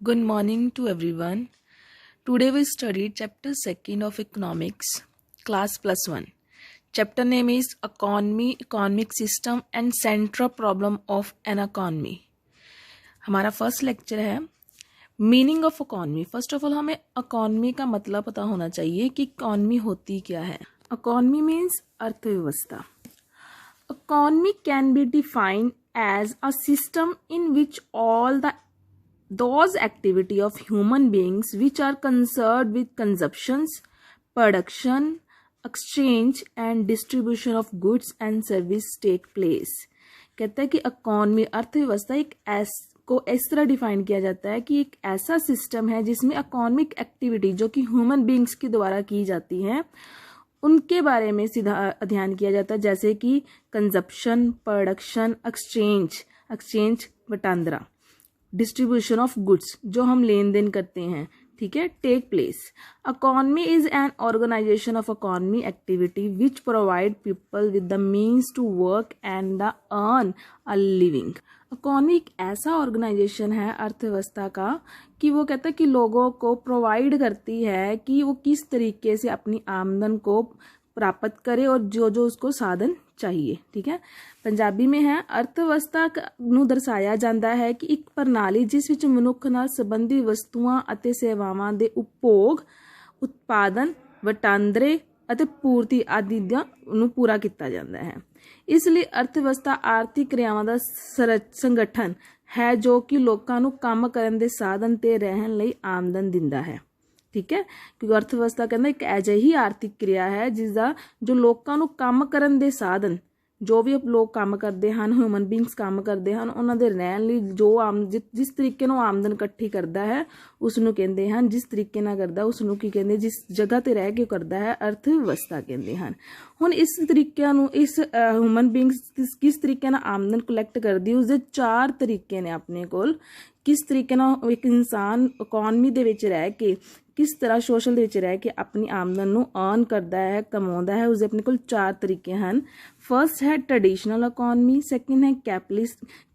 Good morning to everyone. Today we studied chapter 2nd of economics, class +1. Chapter name is economy, economic system and central problem of an economy. हमारा first lecture है meaning of economy. First of all हमें economy का मतलब पता होना चाहिए कि economy होती क्या है. इकॉनमी मीन्स अर्थव्यवस्था. Economy can be defined as a system in which all those activity of human beings which are concerned with consumptions, production, exchange and distribution of goods and service take place. कहता है कि economy अर्थव्यवस्था को इस तरह define किया जाता है कि एक ऐसा सिस्टम है जिसमें इकोनॉमिक एक्टिविटी जो कि ह्यूमन बींग्स के द्वारा की जाती हैं उनके बारे में सीधा अध्ययन किया जाता है, जैसे कि कंजप्शन, प्रोडक्शन, एक्सचेंज वटांदरा, डिस्ट्रीब्यूशन ऑफ गुड्स जो हम लेन देन करते हैं, ठीक है, take place. Economy is an organisation of economy activity which provide people with the means to work and the earn a living. Economy एक ऐसा ऑर्गेनाइजेशन है अर्थव्यवस्था का कि वो कहता है कि लोगों को प्रोवाइड करती है कि वो किस तरीके से अपनी आमदन को प्राप्त करे और जो जो उसको साधन चाहिए. ठीक है, पंजाबी में है अर्थव्यवस्था ਨੂੰ ਦਰਸਾਇਆ ਜਾਂਦਾ ਹੈ ਕਿ ਇੱਕ ਪ੍ਰਣਾਲੀ ਜਿਸ ਵਿੱਚ ਮਨੁੱਖ ਨਾਲ ਸੰਬੰਧੀ ਵਸਤੂਆਂ ਅਤੇ ਸੇਵਾਵਾਂ ਦੇ ਉਪਭੋਗ, ਉਤਪਾਦਨ, ਵਟਾਂਦਰੇ ਅਤੇ ਪੂਰਤੀ ਆਦਿ ਨੂੰ ਪੂਰਾ ਕੀਤਾ ਜਾਂਦਾ ਹੈ. ਇਸ ਲਈ ਅਰਥਵਿਵਸਥਾ ਆਰਥਿਕ ਕਿਰਿਆਵਾਂ ਦਾ ਸੰਗਠਨ ਹੈ ਜੋ ਕਿ ਲੋਕਾਂ ਨੂੰ ਕੰਮ ਕਰਨ ਦੇ ਸਾਧਨ ਤੇ ਰਹਿਣ ਲਈ ਆਮਦਨ ਦਿੰਦਾ ਹੈ. ਠੀਕ ਹੈ, ਕਿਉਂਕਿ ਅਰਥਵਿਵਸਥਾ ਕਹਿੰਦਾ ਇੱਕ ਅਜਿਹੀ ਆਰਥਿਕ ਕਿਰਿਆ ਹੈ ਜਿਸ ਦਾ ਜੋ ਲੋਕਾਂ ਨੂੰ ਕੰਮ ਕਰਨ ਦੇ ਸਾਧਨ, ਜੋ ਵੀ ਲੋਕ ਕੰਮ ਕਰਦੇ ਹਨ, ਹਿਊਮਨ ਬੀਂਗਸ ਕੰਮ ਕਰਦੇ ਹਨ, ਉਹਨਾਂ ਦੇ ਰਹਿਣ ਲਈ ਜੋ ਜਿਸ ਤਰੀਕੇ ਨਾਲ ਆਮਦਨ ਇਕੱਠੀ ਕਰਦਾ ਹੈ ਉਸ ਨੂੰ ਕਹਿੰਦੇ ਹਨ, ਜਿਸ ਤਰੀਕੇ ਨਾਲ ਕਰਦਾ ਉਸ ਨੂੰ ਕੀ ਕਹਿੰਦੇ, ਜਿਸ ਜਗ੍ਹਾ ਤੇ ਰਹਿ ਕੇ ਕਰਦਾ ਹੈ ਅਰਥਵਿਵਸਥਾ ਕਹਿੰਦੇ ਹਨ. ਹੁਣ ਇਸ ਤਰੀਕਿਆਂ ਨੂੰ ਇਸ ਹਿਊਮਨ ਬੀਂਗਸ ਕਿਸ ਤਰੀਕੇ ਨਾਲ ਆਮਦਨ ਕਲੈਕਟ ਕਰਦੀ, ਉਸਦੇ 4 ਤਰੀਕੇ ਨੇ ਆਪਣੇ ਕੋਲ. ਕਿਸ ਤਰੀਕੇ ਨਾਲ ਇੱਕ ਇਨਸਾਨ ਇਕੋਨਮੀ ਦੇ ਵਿੱਚ ਰਹਿ ਕੇ, ਕਿਸ ਤਰ੍ਹਾਂ ਸੋਸ਼ਲ ਦੇ ਵਿੱਚ ਰਹਿ ਕੇ ਆਪਣੀ ਆਮਦਨ ਨੂੰ ਅਰਨ ਕਰਦਾ ਹੈ, ਕਮਾਉਂਦਾ ਹੈ, ਉਸਦੇ ਆਪਣੇ ਕੋਲ 4 ਤਰੀਕੇ ਹਨ. ਫਰਸਟ ਹੈ ਟ੍ਰੈਡੀਸ਼ਨਲ ਇਕੋਨਮੀ, ਸੈਕਿੰਡ ਹੈ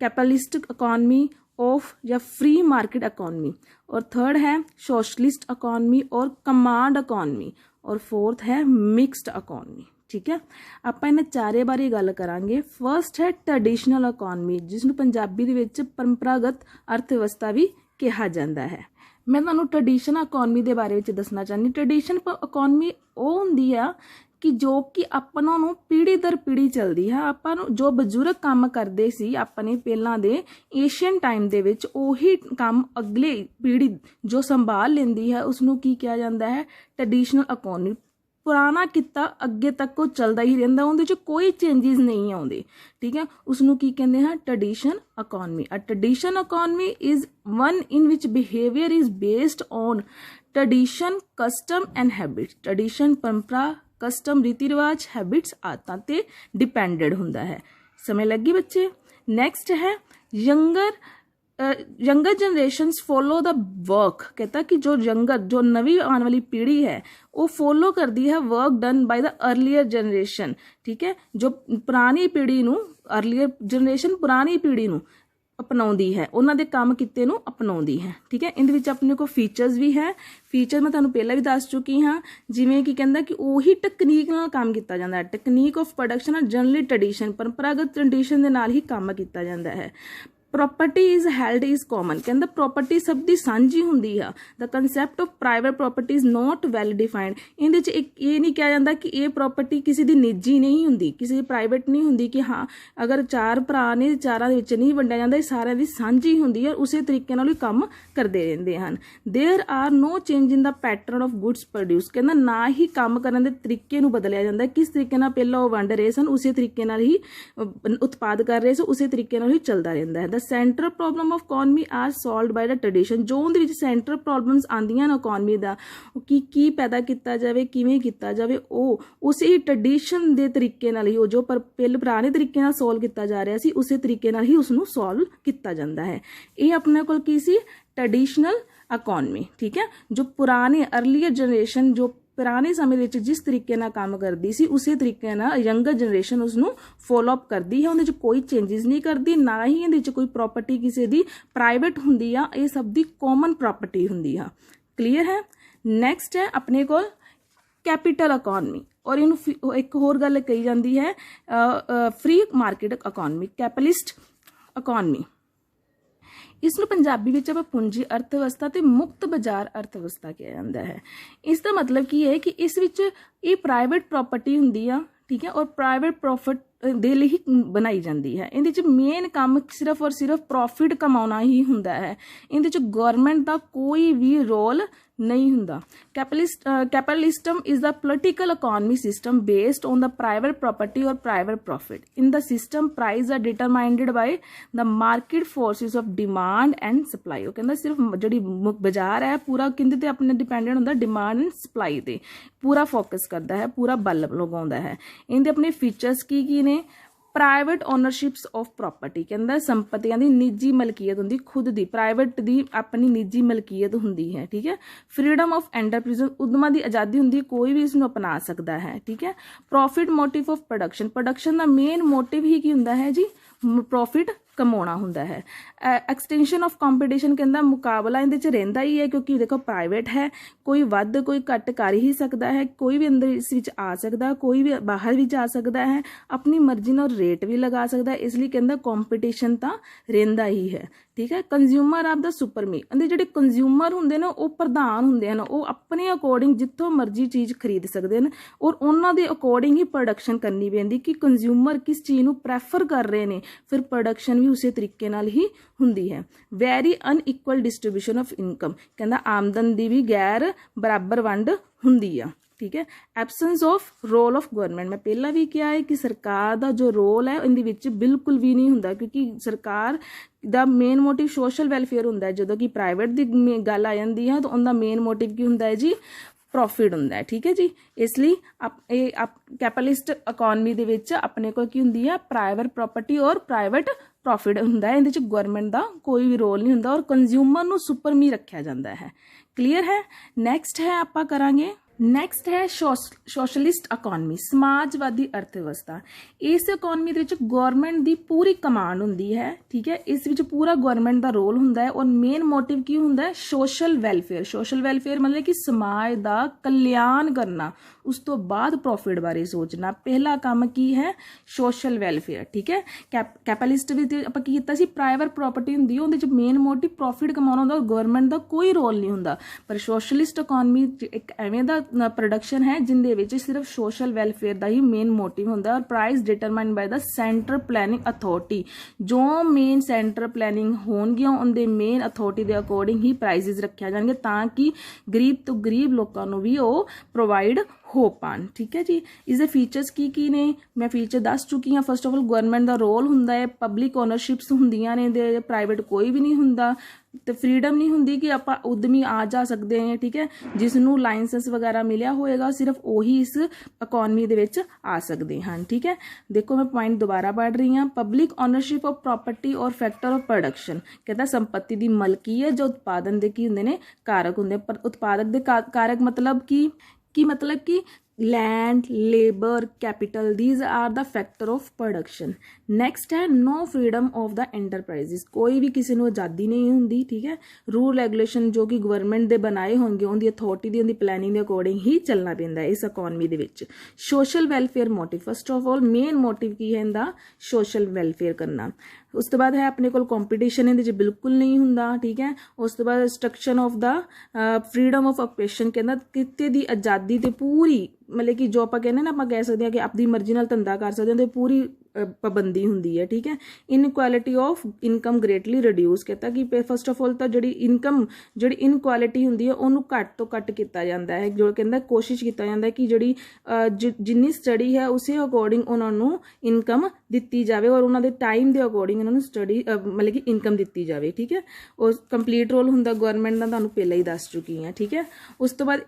कैपिटलिस्टिक इकॉनमी ऑफ या फ्री मार्केट इकॉनमी, और थर्ड है सोशलिस्ट इकॉनमी और कमांड इकॉनमी, और फोर्थ है मिक्सड इकॉनमी. ठीक है, ਆਪਾਂ ਇਹਨਾਂ ਚਾਰੇ ਬਾਰੇ ਗੱਲ ਕਰਾਂਗੇ. ਫਰਸਟ ਹੈ ਟ੍ਰੈਡੀਸ਼ਨਲ ਇਕੋਨਮੀ, ਜਿਸ ਨੂੰ ਪੰਜਾਬੀ ਦੇ ਵਿੱਚ ਪਰੰਪਰਾਗਤ ਅਰਥਵਿਵਸਥਾ ਵੀ ਕਿਹਾ ਜਾਂਦਾ ਹੈ. ਮੈਂ ਤੁਹਾਨੂੰ ਟ੍ਰੈਡੀਸ਼ਨਲ ਇਕੋਨਮੀ ਦੇ ਬਾਰੇ ਵਿੱਚ ਦੱਸਣਾ ਚਾਹੁੰਦੀ. ਟ੍ਰੈਡੀਸ਼ਨਲ ਇਕੋਨਮੀ ਉਹ ਹੁੰਦੀ ਆ ਕਿ ਜੋ ਕਿ ਆਪਾਂ ਨੂੰ ਪੀੜ੍ਹੀ ਦਰ ਪੀੜ੍ਹੀ ਚੱਲਦੀ ਹੈ. ਆਪਾਂ ਨੂੰ ਜੋ ਬਜ਼ੁਰਗ ਕੰਮ ਕਰਦੇ ਸੀ ਆਪਣੇ ਪਹਿਲਾਂ ਦੇ ਏਸ਼ੀਅਨ ਟਾਈਮ ਦੇ ਵਿੱਚ, ਉਹੀ ਕੰਮ ਅਗਲੇ ਪੀੜ੍ਹੀ ਜੋ ਸੰਭਾਲ ਲੈਂਦੀ ਹੈ ਉਸ ਨੂੰ ਕੀ ਕਿਹਾ ਜਾਂਦਾ ਹੈ, ਟ੍ਰੈਡੀਸ਼ਨਲ ਇਕੋਨਮੀ. ਪੁਰਾਣਾ ਕਿੱਤਾ ਅੱਗੇ ਤੱਕ ਉਹ ਚੱਲਦਾ ਹੀ ਰਹਿੰਦਾ, ਉਹਦੇ 'ਚ ਕੋਈ ਚੇਂਜਿਸ ਨਹੀਂ ਆਉਂਦੇ. ਠੀਕ ਹੈ, ਉਸ ਨੂੰ ਕੀ ਕਹਿੰਦੇ ਹਨ, tradition economy. A tradition economy is one in which behaviour is based on tradition, custom and habits. Tradition ਪਰੰਪਰਾ, ਕਸਟਮ ਰੀਤੀ ਰਿਵਾਜ, ਹੈਬਿਟਸ ਆਦਤਾਂ ਤੇ ਡਿਪੈਂਡਡ ਹੁੰਦਾ ਹੈ. ਸਮਝ ਲੱਗੀ ਬੱਚੇ? ਨੈਕਸਟ ਹੈ younger generations follow the work. कहता है कि जो नवी आने वाली पीढ़ी है वो फॉलो करती है work done by the earlier generation. ठीक है, जो पुरानी पीढ़ी नू, अर्लीयर जनरेशन पुरानी पीढ़ी नू अपनाउंदी है, उन्हां दे काम किते नू अपनाउंदी है. ठीक है, इहदे विच अपने को फीचर्स भी है. फीचर मैं तुहानू पहला भी दस चुकी हाँ, जिवें कि कहंदा कि ਉਹੀ ਟੈਕਨੀਕ ਨਾਲ ਕੰਮ ਕੀਤਾ ਜਾਂਦਾ ਹੈ. Technique of production and generally tradition, ਪਰੰਪਰਾਗਤ ਟ੍ਰੈਡੀਸ਼ਨ ਦੇ ਨਾਲ ਹੀ ਕੰਮ ਕੀਤਾ ਜਾਂਦਾ ਹੈ. Property is held is common. ਕਹਿੰਦਾ ਪ੍ਰੋਪਰਟੀ ਸਭ ਦੀ ਸਾਂਝੀ ਹੁੰਦੀ ਆ. The concept of private property is not well defined. ਇਹਦੇ 'ਚ ਇੱਕ ਇਹ ਨਹੀਂ ਕਿਹਾ ਜਾਂਦਾ ਕਿ ਇਹ ਪ੍ਰੋਪਰਟੀ ਕਿਸੇ ਦੀ ਨਿੱਜੀ ਨਹੀਂ ਹੁੰਦੀ, ਕਿਸੇ ਦੀ ਪ੍ਰਾਈਵੇਟ ਨਹੀਂ ਹੁੰਦੀ, ਕਿ ਹਾਂ ਅਗਰ 4 ਭਰਾ ਨੇ, 4 ਦੇ ਵਿੱਚ ਨਹੀਂ ਵੰਡਿਆ ਜਾਂਦਾ, ਇਹ ਸਾਰਿਆਂ ਦੀ ਸਾਂਝੀ ਹੁੰਦੀ ਹੈ. ਉਸੇ ਤਰੀਕੇ ਨਾਲ ਹੀ ਕੰਮ ਕਰਦੇ ਰਹਿੰਦੇ ਹਨ. There are no change in the pattern of goods produce. ਕਹਿੰਦਾ ਨਾ ਹੀ ਕੰਮ ਕਰਨ ਦੇ ਤਰੀਕੇ ਨੂੰ ਬਦਲਿਆ ਜਾਂਦਾ. ਕਿਸ ਤਰੀਕੇ ਨਾਲ ਪਹਿਲਾਂ ਉਹ ਵੰਡ ਰਹੇ ਸਨ ਉਸੇ ਤਰੀਕੇ ਨਾਲ ਹੀ ਉਤਪਾਦ ਕਰ ਰਹੇ ਸਨ, ਉਸੇ ਤਰੀਕੇ ਨਾਲ ਹੀ ਚੱਲਦਾ ਰਹਿੰਦਾ ਹੈ. Central problem of economy are solved by the tradition. ਜੋ ਉਹਦੇ ਵਿੱਚ ਸੈਂਟਰਲ ਪ੍ਰੋਬਲਮਸ ਆਉਂਦੀਆਂ ਨੇ ਇਕੋਨਮੀ ਦਾ, ਕੀ ਪੈਦਾ ਕੀਤਾ ਜਾਵੇ, ਕਿਵੇਂ ਕੀਤਾ ਜਾਵੇ, ਉਹ ਉਸੇ ਟ੍ਰੈਡੀਸ਼ਨ ਦੇ ਤਰੀਕੇ ਨਾਲ ਹੀ, ਉਹ ਜੋ ਪਹਿਲੇ ਪੁਰਾਣੇ ਤਰੀਕੇ ਨਾਲ ਸੋਲਵ ਕੀਤਾ ਜਾ ਰਿਹਾ ਸੀ ਉਸੇ ਤਰੀਕੇ ਨਾਲ ਹੀ ਉਸਨੂੰ ਸੋਲਵ ਕੀਤਾ ਜਾਂਦਾ ਹੈ. ਇਹ ਆਪਣੇ ਕੋਲ ਕੀ ਸੀ, ट्रेडिशनल इकॉनमी. ठीक है, जो पुराने अर्लियर जनरेशन जो ਪੁਰਾਣੇ ਸਮੇਂ ਵਿੱਚ ਜਿਸ ਤਰੀਕੇ ਨਾਲ ਕੰਮ ਕਰਦੀ ਸੀ ਉਸੇ ਤਰੀਕੇ ਨਾਲ ਯੰਗਰ ਜਨਰੇਸ਼ਨ ਉਸਨੂੰ ਫੋਲੋ ਅਪ ਕਰਦੀ ਹੈ, ਉਹਦੇ 'ਚ ਕੋਈ ਚੇਂਜਿਸ ਨਹੀਂ ਕਰਦੀ, ਨਾ ਹੀ ਇਹਦੇ 'ਚ ਕੋਈ ਪ੍ਰੋਪਰਟੀ ਕਿਸੇ ਦੀ ਪ੍ਰਾਈਵੇਟ ਹੁੰਦੀ ਆ, ਇਹ ਸਭ ਦੀ ਕਾਮਨ ਪ੍ਰੋਪਰਟੀ ਹੁੰਦੀ ਆ। ਕਲੀਅਰ ਹੈ। ਨੈਕਸਟ ਹੈ ਆਪਣੇ ਕੋਲ कैपिटल इकोनॉमी, और इनू एक होर गल कही जाती है free market economy, capitalist economy. इसनू पंजाबी विच आपां पूंजी अर्थव्यवस्था ते मुक्त बाजार अर्थव्यवस्था कहा जाता है। इसका मतलब की है कि इस विच ये प्राइवेट प्रॉपर्टी हुंदी आ, ठीक है, और प्राइवेट प्रॉफिट दे लई ही बनाई जाती है। इहदे च मेन काम सिर्फ और सिर्फ प्रॉफिट कमाना ही हुंदा है, इहदे च गवर्नमेंट का कोई भी रोल नहीं हुंदा। Capitalism is the political economy system based on the private property और private profit. In the system price are determined by the market forces of demand and supply. वो कहता सिर्फ जिहड़ी बाजार है पूरा किंदे ते अपने डिपेंडेंट हुंदा, डिमांड एंड सप्लाई ते पूरा फोकस करता है, पूरा बल लगाउंदा है। इनके अपने फीचर्स की ने प्राइवेट ओनरशिप्स ऑफ प्रॉपर्टी, कहता संपत्तियां दी निजी मलकीयत हुंदी, खुद दी प्राइवेट दी अपनी निजी मलकीयत हुंदी है, ठीक है। फ्रीडम ऑफ एंटरप्राइज, उद्यमां दी आज़ादी हुंदी, कोई भी इसनूं अपना सकता है, ठीक है। Profit motive of production, production का मेन मोटिव ही की हुंदा है जी, प्रॉफिट कमाना हुंदा है। एक्सटेंशन ऑफ कंपीटिशन, कहता मुकाबला इहदे च रहिंदा ही है, क्योंकि देखो प्राइवेट है, कोई वध कोई घट कर ही सकता है, कोई भी अंदर इस विच आ सकता है, कोई भी बाहर भी जा सकता है, अपनी मर्जी नाल रेट भी लगा सकता है, इसलिए कहता कंपीटिशन तां रहिंदा ही है, ठीक है। कंज्यूमर ऑफ द सुपर मी, अंदर जिहड़े कंज्यूमर हुंदे ने वो प्रधान हुंदे हैं, वो अपने अकॉर्डिंग जित्थों मर्जी चीज़ खरीद सकते हैं, और उन्हां दे अकॉर्डिंग ही प्रोडक्शन करनी पैंदी कि कंज्यूमर किस चीज़ नूं प्रैफर कर रहे हैं, फिर प्रोडक्शन भी उस तरीके नाल ही हुंदी है। Very unequal distribution of income, कहता आमदन दी भी गैर बराबर वंड हुंदी आ, ठीक है। Absence of role of government, मैं पहला भी किया है कि सरकार का जो रोल है इहदे विच बिल्कुल भी नहीं हुंदा, क्योंकि सरकार दा मेन मोटिव सोशल वैलफेयर हुंदा है। जदों कि प्राइवेट की गल आ जाती है तो उनका मेन मोटिव की हुंदा है जी, प्रॉफिट हुंदा है, ठीक है जी। इसलिए कैपिटलिस्ट इकोनॉमी दे विच अपने को की हुंदी है, प्राइवेट प्रॉपर्टी और प्राइवेट प्रॉफिट हुंदा है, इहदे च गवर्नमेंट का कोई भी रोल नहीं हुंदा, और कंज्यूमर नूं सुपर मी रखा जाता है। क्लीयर है। नैक्सट है आपां करांगे, नैक्सट है सोशलिस्ट इकोनॉमी, समाजवादी अर्थव्यवस्था। इस इकोनॉमी दे विच गवर्नमेंट की पूरी कमांड हुंदी है, ठीक है, इस विच पूरा गवर्नमेंट का रोल हुंदा है, और मेन मोटिव की हुंदा है सोशल वैलफेयर। सोशल वैलफेयर मतलब कि समाज का कल्याण करना, उस तो बाद प्रॉफिट बारे सोचना, पहला काम की है सोशल वैलफेयर, ठीक है। कैपिटलिस्ट भी आपां की कीता सी, प्राइवेट प्रॉपर्टी हुंदी है, उहदे च मेन मोटिव प्रॉफिट कमाउणा हुंदा, और गवर्नमेंट का कोई रोल नहीं हुंदा। पर सोशलिस्ट इकोनॉमी एक एवें दा प्रोडक्शन है जिंदे विच सिर्फ सोशल वैलफेयर का ही मेन मोटिव होंदा है, और price determined by the central planning authority. जो मेन सेंट्रल प्लैनिंग होणगियां उनके मेन अथॉरिटी के अकॉर्डिंग ही प्राइसिस रखे जाएंगे, ताकि गरीब तो गरीब लोगों को भी वो प्रोवाइड हो पान, ठीक है जी। इसके फीचर्स की ने मैं फीचर दस चुकी हाँ। फर्स्ट ऑफ ऑल गवर्नमेंट का रोल हुंदा है, पब्लिक ओनरशिप्स हुंदियां ने, दे प्राइवेट कोई भी नहीं हुंदा, तो फ्रीडम नहीं हुंदी कि आप उद्यमी आ जा सकते हैं, ठीक है। जिसनों लाइसेंस वगैरह मिलिया होएगा सिर्फ वही इस इकोनॉमी दे विच आ सकते हैं, ठीक है। देखो मैं पॉइंट दोबारा पढ़ रही हाँ। पब्लिक ओनरशिप ऑफ प्रॉपर्टी और फैक्टर ऑफ प्रोडक्शन, कहता संपत्ति की मलकीयत जो उत्पादन के की हुंदे ने कारक हुंदे, पर उत्पादक दे कारक मतलब कि land, labour, capital, these are the factor of production. Next है no freedom of the enterprises, कोई भी किसी को आज़ादी नहीं होंगी, ठीक है। रूल रेगुलेशन जो कि गवर्नमेंट के बनाए होंगे उनकी अथॉरिटी की, उनकी प्लैनिंग के अकॉर्डिंग ही चलना पैंदा है इस economy they which. Social welfare motive, first of all main motive की है इनका सोशल वैलफेयर करना। उस तो बाद है अपने को कंपीटिशन इहदे च बिल्कुल नहीं हुंदा, ठीक है। उस तो बाद restriction of the freedom of occupation, कहता किते दी आज़ादी ते पूरी, मतलब कि जो आप कहने ना, आप कह सकते हैं कि अपनी मर्जी नाल धंधा कर सकते हो, तो पूरी पाबंदी हुंदी है, ठीक है। Inequality of income greatly reduce, कहता कि फर्स्ट ऑफ ऑल तो जी इनकम जी इनक्वालिटी हुंदी है उन्होंने घट तो घट किया जाता है, जो कहता कोशिश किया जाता है कि जी जिन्नी स्टडी है उस अकॉर्डिंग उन्होंने इनकम ਦਿੱਤੀ ਜਾਵੇ ਔਰ ਉਹਨਾਂ ਦੇ ਟਾਈਮ ਦੇ ਅਕੋਰਡਿੰਗ ਉਹਨਾਂ ਨੂੰ ਸਟੱਡੀ ਮਤਲਬ ਕਿ ਇਨਕਮ ਦਿੱਤੀ ਜਾਵੇ। ਠੀਕ ਹੈ, ਉਹ ਕੰਪਲੀਟ ਰੋਲ ਹੁੰਦਾ ਗਵਰਨਮੈਂਟ ਦਾ, ਤੁਹਾਨੂੰ ਪਹਿਲਾਂ ਹੀ ਦੱਸ ਚੁੱਕੀ ਹਾਂ। ਠੀਕ ਹੈ, ਉਸ ਤੋਂ ਬਾਅਦ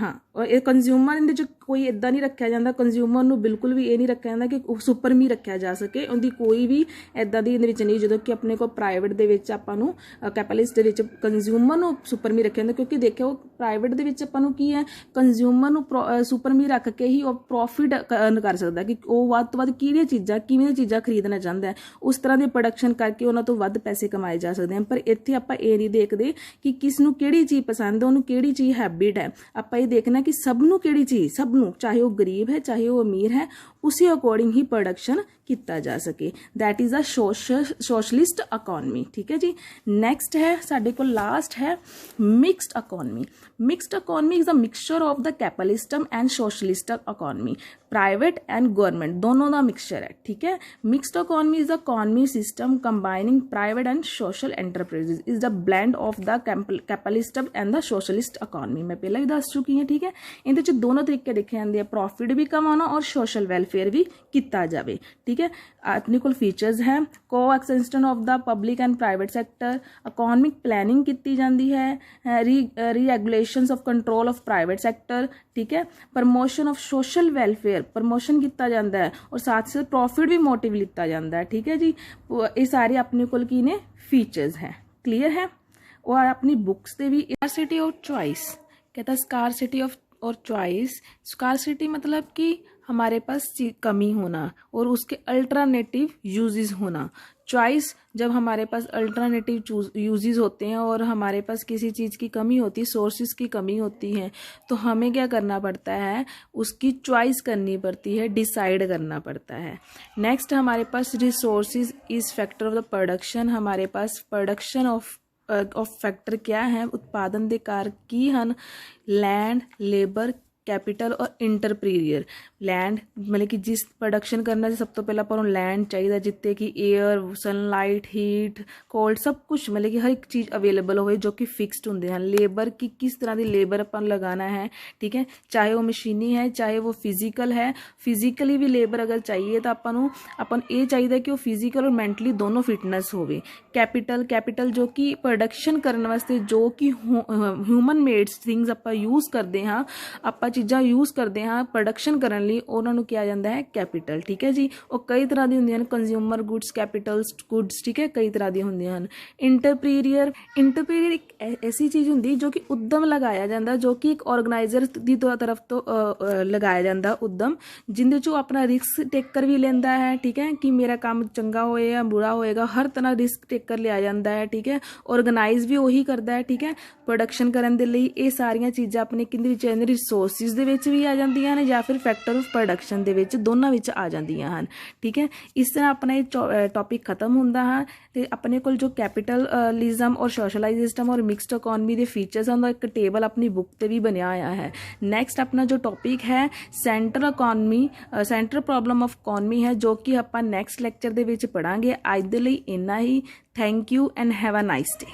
ਹਾਂ ਇਹ ਕੰਜ਼ਿਊਮਰ ਇਹਦੇ 'ਚ ਕੋਈ ਇੱਦਾਂ ਨਹੀਂ ਰੱਖਿਆ ਜਾਂਦਾ, ਕੰਜ਼ਿਊਮਰ ਨੂੰ ਬਿਲਕੁਲ ਵੀ ਇਹ ਨਹੀਂ ਰੱਖਿਆ ਜਾਂਦਾ ਕਿ ਸੁਪਰਮੀ ਰੱਖਿਆ ਜਾ ਸਕੇ, ਉਹਦੀ ਕੋਈ ਵੀ ਇੱਦਾਂ ਦੀ ਇਹਦੇ ਵਿੱਚ ਨਹੀਂ। ਜਦੋਂ ਕਿ ਆਪਣੇ ਕੋਲ ਪ੍ਰਾਈਵੇਟ ਦੇ ਵਿੱਚ ਆਪਾਂ ਨੂੰ ਕੈਪੀਟਲਿਸਟ ਦੇ ਵਿੱਚ ਕੰਜ਼ਿਊਮਰ ਨੂੰ ਸੁਪਰਮੀ ਰੱਖਿਆ ਜਾਂਦਾ, ਕਿਉਂਕਿ ਦੇਖਿਓ ਪ੍ਰਾਈਵੇਟ ਦੇ ਵਿੱਚ ਆਪਾਂ ਨੂੰ ਕੀ ਹੈ, ਕੰਜ਼ਿਊਮਰ ਨੂੰ ਸੁਪਰਮੀ ਰੱਖ ਕੇ ਹੀ ਉਹ ਪ੍ਰੋਫਿਟ ਅਰਨ ਕਰ ਸਕਦਾ ਕਿ ਉਹ ਵੱਧ ਤੋਂ ਵੱਧ ਕਿਹੜੀਆਂ ਚੀਜ਼ਾਂ ਕਿਵੇਂ ਦੀਆਂ ਚੀਜ਼ਾਂ ਖਰੀਦਣਾ ਚਾਹੁੰਦਾ ਹੈ, ਉਸ ਤਰ੍ਹਾਂ ਦੇ ਪ੍ਰੋਡਕਸ਼ਨ ਕਰਕੇ ਉਹਨਾਂ ਤੋਂ ਵੱਧ ਪੈਸੇ ਕਮਾਏ ਜਾ ਸਕਦੇ ਹਨ। ਪਰ ਇੱਥੇ ਆਪਾਂ ਇਹ ਨਹੀਂ ਦੇਖਦੇ ਕਿ ਕਿਸ ਨੂੰ ਕਿਹੜੀ ਚੀਜ਼ ਪਸੰਦ ਹੈ, ਉਹਨੂੰ ਕਿਹੜੀ ਚੀਜ਼ ਹੈਬਿਟ ਹੈ। ਆਪਾਂ ਇਹ ਦੇਖਣਾ ਕਿ ਸਭ ਨੂੰ ਕਿਹੜੀ ਚੀਜ਼, ਸਭ ਨੂੰ, ਚਾਹੇ ਉਹ ਗਰੀਬ ਹੈ ਚਾਹੇ ਉਹ ਅਮੀਰ ਹੈ, ਉਸੇ ਅਕੋਰਡਿੰਗ ਹੀ ਪ੍ਰੋਡਕਸ਼ਨ ਕੀਤਾ ਜਾ ਸਕੇ। That is a socialist economy. ठीक है जी, नैक्सट है साडे को लास्ट है mixed economy. Mixed economy is a mixture of the capitalism and socialist economy. Private and government दोनों का मिक्सचर है। ठीक है, mixed economy is a economy system combining private and social enterprises is the blend of the capitalism and the socialist economy. मैं पहले भी दस चुकी हाँ। ठीक है, इहदे दोनों तरीके देखे जाते हैं, प्रॉफिट भी कमाना और सोशल वेलफेयर भी किया जाए। ठीक है, अपने को फीचर्स हैं को extension of the public and private sector, economic planning की जाती है, reregulations of control of private sector. ठीक है, promotion of social welfare promotion किया जाता है और साथ साथ प्रॉफिट भी मोटिव लिता जाता है। ठीक है जी, ये सारे अपने को की ने फीचर्स हैं। क्लीयर है, और अपनी बुक्स से भी स्कार्सिटी ऑफ चॉइस कहता है, स्कार्सिटी ऑफ और चॉइस। स्कार्सिटी मतलब कि हमारे पास कमी होना और उसके अल्टरनेटिव यूजेस होना। चॉइस जब हमारे पास अल्टरनेटिव यूजेस होते हैं और हमारे पास किसी चीज़ की कमी होती है, सोर्सेज की कमी होती है, तो हमें क्या करना पड़ता है, उसकी चॉइस करनी पड़ती है, डिसाइड करना पड़ता है। नेक्स्ट हमारे पास resources is factor of the production. हमारे पास प्रोडक्शन ऑफ फैक्टर क्या है, उत्पादन के कारक की हैं, लैंड, लेबर, कैपिटल और इंटरप्रीरियर। लैंड मतलब कि जिस प्रोडक्शन करना सब तो पहला पर लैंड चाहिए, जितने कि एयर, सनलाइट, हीट, कोल्ड सब कुछ मतलब कि हर एक चीज़ अवेलेबल हो जो कि फिक्सड होंगे हैं। लेबर की किस तरह की लेबर अपन लगाना है। ठीक है, चाहे वो मशीनी है चाहे वो फिजिकल है। फिजिकली भी लेबर अगर चाहिए तो अपन ये चाहिए कि वो फिजिकल और मैंटली दोनों फिटनेस होवे। कैपिटल जो कि प्रोडक्शन करने वास्ते जो कि ह्यूमन मेड्स थिंग्स आप यूज़ करते हाँ, आप चीज़ां यूज़ करते हाँ प्रोडक्शन करने ਲਈ ਉਹਨਾਂ ਨੂੰ ਕਿਹਾ ਜਾਂਦਾ ਹੈ ਕੈਪੀਟਲ। ਠੀਕ ਹੈ ਜੀ, ਉਹ ਕਈ ਤਰ੍ਹਾਂ ਦੀ ਹੁੰਦੀਆਂ ਹਨ, ਕੰਜ਼ਿਊਮਰ ਗੁੱਡਸ, ਕੈਪੀਟਲਸ ਗੁੱਡਸ। ਠੀਕ ਹੈ, ਕਈ ਤਰ੍ਹਾਂ ਦੀ ਹੁੰਦੀਆਂ ਹਨ। ਇੰਟਰਪੀਰੀਅਰ ਇੱਕ ਐਸੀ ਚੀਜ਼ ਹੁੰਦੀ ਜੋ ਕਿ ਉਦਮ ਲਗਾਇਆ ਜਾਂਦਾ, ਜੋ ਕਿ ਇੱਕ ਆਰਗੇਨਾਈਜ਼ਰ ਦੀ ਤਰਫ ਤੋਂ ਲਗਾਇਆ ਜਾਂਦਾ ਉਦਮ, ਜਿੰਦੇ 'ਚੋਂ ਆਪਣਾ ਰਿਸਕ ਟੇਕਰ ਵੀ ਲੈਂਦਾ ਹੈ। ਠੀਕ ਹੈ, ਕਿ ਮੇਰਾ ਕੰਮ ਚੰਗਾ ਹੋਏ ਜਾਂ ਬੁਰਾ ਹੋਏਗਾ, ਹਰ ਤਰ੍ਹਾਂ ਰਿਸਕ ਟੇਕਰ ਲਿਆ ਜਾਂਦਾ ਹੈ। ਠੀਕ ਹੈ, ਆਰਗੇਨਾਈਜ਼ ਵੀ ਉਹੀ ਕਰਦਾ ਹੈ। ਠੀਕ ਹੈ, ਪ੍ਰੋਡਕਸ਼ਨ ਕਰਨ ਦੇ ਲਈ ਇਹ ਸਾਰੀਆਂ ਚੀਜ਼ਾਂ ਆਪਣੇ ਕਿੰਦੇ ਵਿੱਚ ਆਉਂਦੀਆਂ, ਰਿਸੋਰਸਿਸ ਦੇ ਵਿੱਚ ਵੀ ਆ ਜਾਂਦੀਆਂ ਨੇ ਜਾਂ ਫਿਰ ਫੈਕਟਰ ਆਫ ਪ੍ਰੋਡਕਸ਼ਨ ਦੇ ਵਿੱਚ, ਦੋਨਾਂ ਵਿੱਚ ਆ ਜਾਂਦੀਆਂ ਹਨ। ਠੀਕ ਹੈ, ਇਸ ਤਰ੍ਹਾਂ ਆਪਣਾ ਇਹ ਟੌਪਿਕ ਖਤਮ ਹੁੰਦਾ ਹੈ ਤੇ ਆਪਣੇ ਕੋਲ ਜੋ ਕੈਪੀਟਲਿਜ਼ਮ ਔਰ ਸੋਸ਼ਲਾਈਜ਼ ਸਿਸਟਮ ਔਰ ਮਿਕਸਡ ਇਕੋਨਮੀ ਦੇ ਫੀਚਰਸ ਹਨ, ਇੱਕ ਟੇਬਲ ਆਪਣੀ ਬੁੱਕ ਤੇ ਵੀ ਬਣਿਆ ਹੋਇਆ ਹੈ। ਨੈਕਸਟ ਆਪਣਾ ਜੋ ਟੌਪਿਕ ਹੈ ਸੈਂਟਰ ਪ੍ਰੋਬਲਮ ਆਫ ਇਕੋਨਮੀ ਹੈ, ਜੋ ਕਿ ਆਪਾਂ ਨੈਕਸਟ ਲੈਕਚਰ ਦੇ ਵਿੱਚ ਪੜਾਂਗੇ। ਅੱਜ ਦੇ ਲਈ ਇੰਨਾ ਹੀ। Thank you and have a nice day.